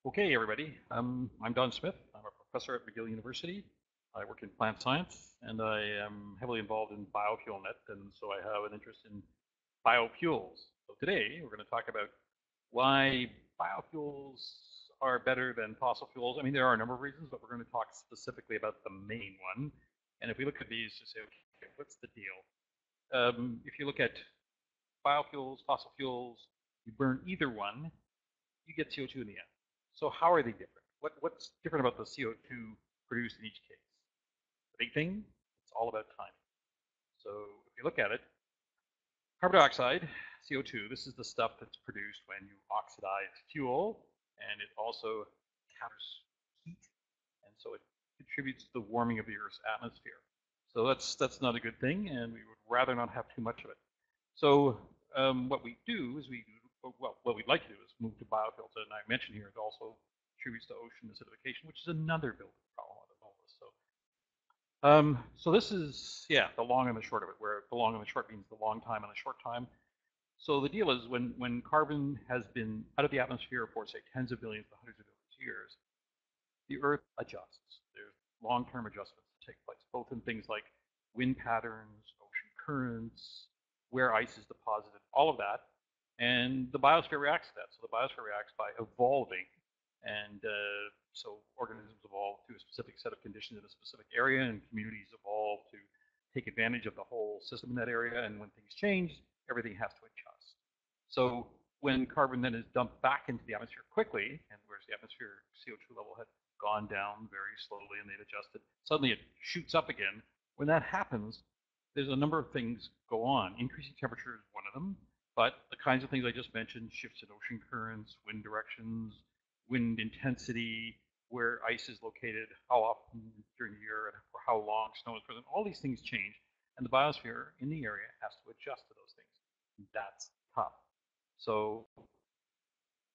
Okay, everybody. I'm Don Smith. I'm a professor at McGill University. I work in plant science, and I am heavily involved in BioFuelNet, and so I have an interest in biofuels. So today, we're going to talk about why biofuels are better than fossil fuels. I mean, there are a number of reasons, but we're going to talk specifically about the main one. And if we look at these, just say, okay, what's the deal? If you look at biofuels, fossil fuels, you burn either one, you get CO2 in the end. So how are they different? What's different about the CO2 produced in each case? The big thing, it's all about timing. So if you look at it, carbon dioxide, CO2, this is the stuff that's produced when you oxidize fuel, and it also captures heat, and so it contributes to the warming of the Earth's atmosphere. So that's not a good thing, and we would rather not have too much of it. So what we do is what we'd like to do is move to biofuels, and I mentioned here it also contributes to ocean acidification, which is another building problem at all this. So this is, yeah, the long and the short of it, where the long and the short means the long time and the short time. So the deal is when carbon has been out of the atmosphere for, say, tens of billions to hundreds of billions of years, the Earth adjusts. There's long-term adjustments that take place, both in things like wind patterns, ocean currents, where ice is deposited, all of that. And the biosphere reacts to that. So the biosphere reacts by evolving. And so organisms evolve to a specific set of conditions in a specific area, and communities evolve to take advantage of the whole system in that area. And when things change, everything has to adjust. So when carbon then is dumped back into the atmosphere quickly, and whereas the atmosphere CO2 level had gone down very slowly and they'd adjusted, suddenly it shoots up again. When that happens, there's a number of things go on. Increasing temperature is one of them, but the kinds of things I just mentioned, shifts in ocean currents, wind directions, wind intensity, where ice is located, how often during the year, and for how long snow is present, all these things change, and the biosphere in the area has to adjust to those things. That's tough. So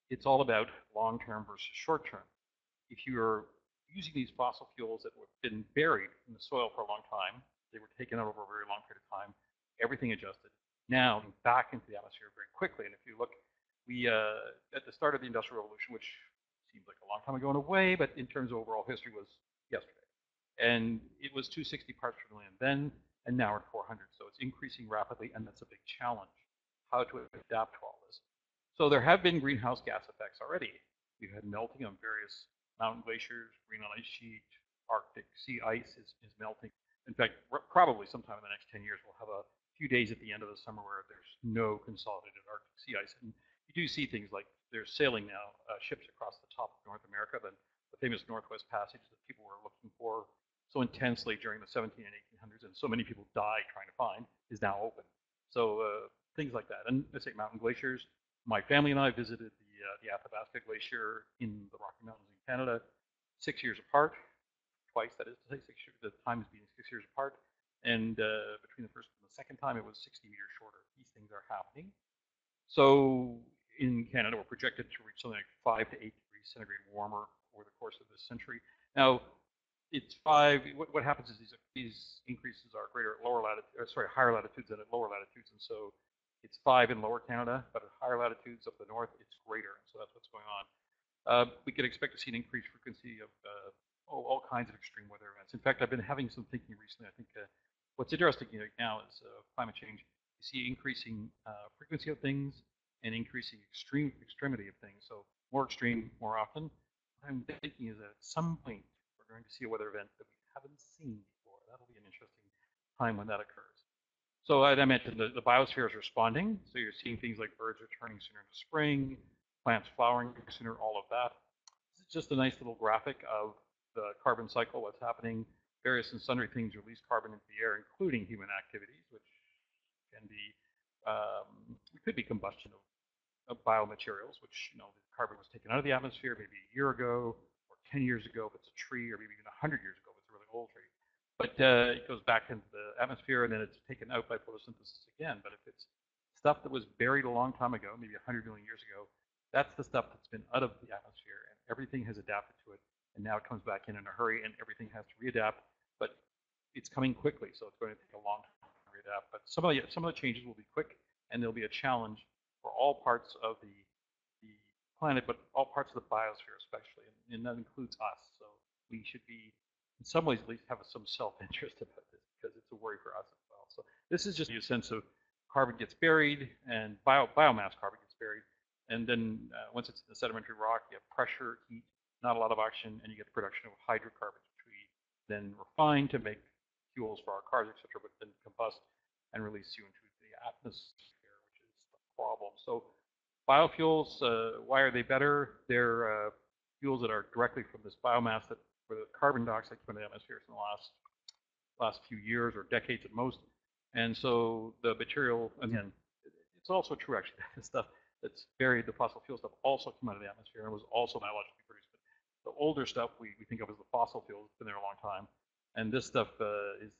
it's all about long-term versus short-term. If you're using these fossil fuels that have been buried in the soil for a long time, they were taken out over a very long period of time, everything adjusted, now back into the atmosphere very quickly. And if you look, we, at the start of the Industrial Revolution, which seems like a long time ago in a way, but in terms of overall history was yesterday. And it was 260 parts per million then, and now we're at 400. So it's increasing rapidly, and that's a big challenge, how to adapt to all this. So there have been greenhouse gas effects already. We've had melting on various mountain glaciers, Greenland ice sheet, Arctic sea ice is melting. In fact, probably sometime in the next 10 years, we'll have a few days at the end of the summer where there's no consolidated Arctic sea ice. And you do see things like there's sailing now, ships across the top of North America, the famous Northwest Passage that people were looking for so intensely during the 17 and 1800s, and so many people died trying to find, is now open. So things like that. And I say mountain glaciers. My family and I visited the Athabasca Glacier in the Rocky Mountains in Canada, 6 years apart, twice, that is to say, 6 years, the times being 6 years apart. And between the first and the second time, it was 60 meters shorter. These things are happening. So in Canada, we're projected to reach something like 5 to 8 degrees centigrade warmer over the course of this century. Now, it's five. What happens is these increases are greater at lower latitudes, higher latitudes than at lower latitudes, and so it's 5 in lower Canada, but at higher latitudes up the north, it's greater, and so that's what's going on. We could expect to see an increased frequency of all kinds of extreme weather events. In fact, I've been having some thinking recently. I think what's interesting right now is climate change. You see increasing frequency of things and increasing extremity of things. So more extreme, more often. What I'm thinking is that at some point we're going to see a weather event that we haven't seen before. That'll be an interesting time when that occurs. So as I mentioned, the biosphere is responding. So you're seeing things like birds returning sooner into spring, plants flowering sooner, all of that. This is just a nice little graphic of the carbon cycle, what's happening. Various and sundry things release carbon into the air, including human activities, which can be, it could be combustion of biomaterials, which, the carbon was taken out of the atmosphere maybe a year ago or 10 years ago if it's a tree, or maybe even 100 years ago if it's a really old tree. But it goes back into the atmosphere and then it's taken out by photosynthesis again. But if it's stuff that was buried a long time ago, maybe 100 million years ago, that's the stuff that's been out of the atmosphere, and everything has adapted to it. And now it comes back in a hurry, and everything has to readapt. But it's coming quickly, so it's going to take a long time to readapt. But some of the changes will be quick, and there'll be a challenge for all parts of the planet, but all parts of the biosphere especially, and that includes us. So we should be, in some ways at least, have some self-interest about this because it's a worry for us as well. So this is just a sense of carbon gets buried and biomass carbon gets buried. And then once it's in the sedimentary rock, you have pressure, heat, not a lot of oxygen, and you get the production of hydrocarbons, which we then refine to make fuels for our cars, etc., but then combust and release you into the atmosphere, which is the problem. So biofuels, why are they better? They're fuels that are directly from this biomass that where the carbon dioxide came into the atmosphere in the last few years or decades at most. And so the material, again, it's also true actually, the stuff that's buried, the fossil fuel stuff, also came out of the atmosphere and was also biologically produced. But the older stuff we think of as the fossil fuels, it's been there a long time. And this stuff is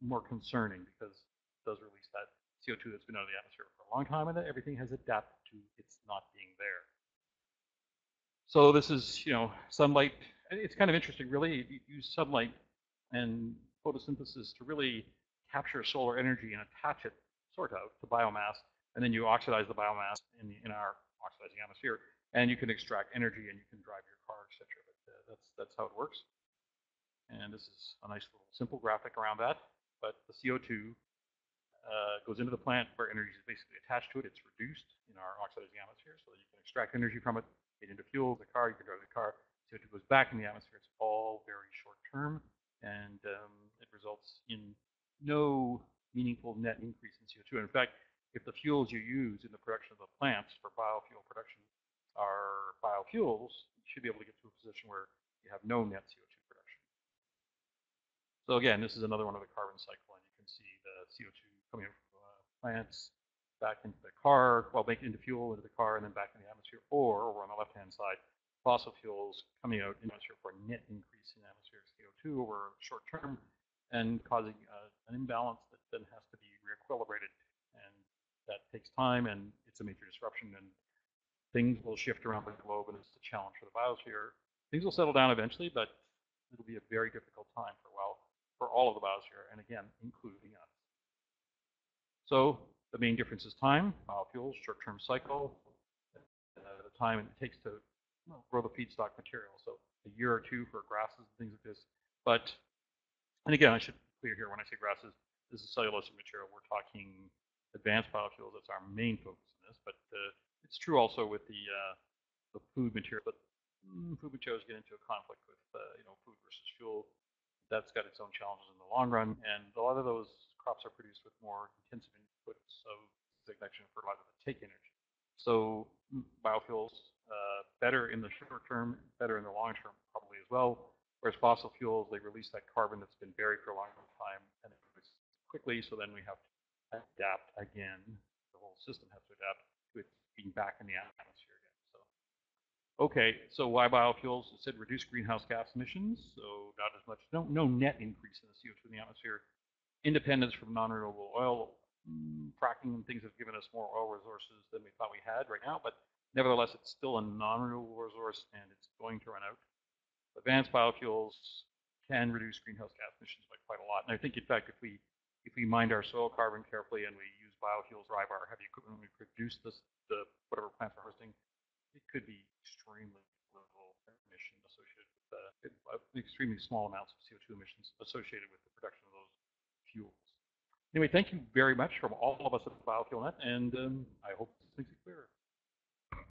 more concerning because it does release that CO2 that's been out of the atmosphere for a long time, and that everything has adapted to its not being there. So this is, sunlight. It's kind of interesting, really. You use sunlight and photosynthesis to really capture solar energy and attach it, sort of, to biomass, and then you oxidize the biomass in our oxidizing atmosphere, and you can extract energy and you can drive your car, etc. But that's how it works. And this is a nice little simple graphic around that. But the CO2 goes into the plant where energy is basically attached to it. It's reduced in our oxidizing atmosphere so that you can extract energy from it, get into fuel, the car, you can drive the car. CO2 goes back in the atmosphere. It's all very short term, and it results in no meaningful net increase in CO2. In fact, if the fuels you use in the production of the plants for biofuel production are biofuels, you should be able to get to a position where you have no net CO2 production. So again, this is another one of the carbon cycle, and you can see the CO2 coming out from plants back into the car, well, making into fuel into the car, and then back in the atmosphere. Or over on the left-hand side, fossil fuels coming out in the atmosphere for a net increase in atmospheric CO2 over short term, and causing an imbalance that then has to be re-equilibrated, and that takes time, and it's a major disruption, and things will shift around the globe, and it's a challenge for the biosphere. Things will settle down eventually, but it'll be a very difficult time for all of the biosphere, and again, including us. So the main difference is time. Biofuels, short-term cycle, the time it takes to grow the feedstock material. So a year or two for grasses and things like this. But, and again, I should be clear here when I say grasses, this is cellulosic material. We're talking advanced biofuels. That's our main focus in this. But it's true also with the food material. But food materials get into a conflict with food versus fuel. That's got its own challenges in the long run, and a lot of those crops are produced with more intensive inputs of nitrogen fertilizer that take energy. So biofuels, better in the short term, better in the long term probably as well, whereas fossil fuels, they release that carbon that's been buried for a long time, and it moves quickly, so then we have to adapt again. The whole system has to adapt to it being back in the atmosphere again. Okay, so why biofuels? It said reduce greenhouse gas emissions, so not as much, no net increase in the CO2 in the atmosphere. Independence from non-renewable oil. Fracking and things have given us more oil resources than we thought we had right now, but nevertheless, it's still a non-renewable resource, and it's going to run out. Advanced biofuels can reduce greenhouse gas emissions by quite a lot. And I think, in fact, if we mined our soil carbon carefully and we use biofuels, drive our heavy equipment, we produce the whatever plants we're harvesting, it could be extremely little emission associated with extremely small amounts of CO2 emissions associated with the production of those fuels. Anyway, thank you very much from all of us at BioFuelNet, and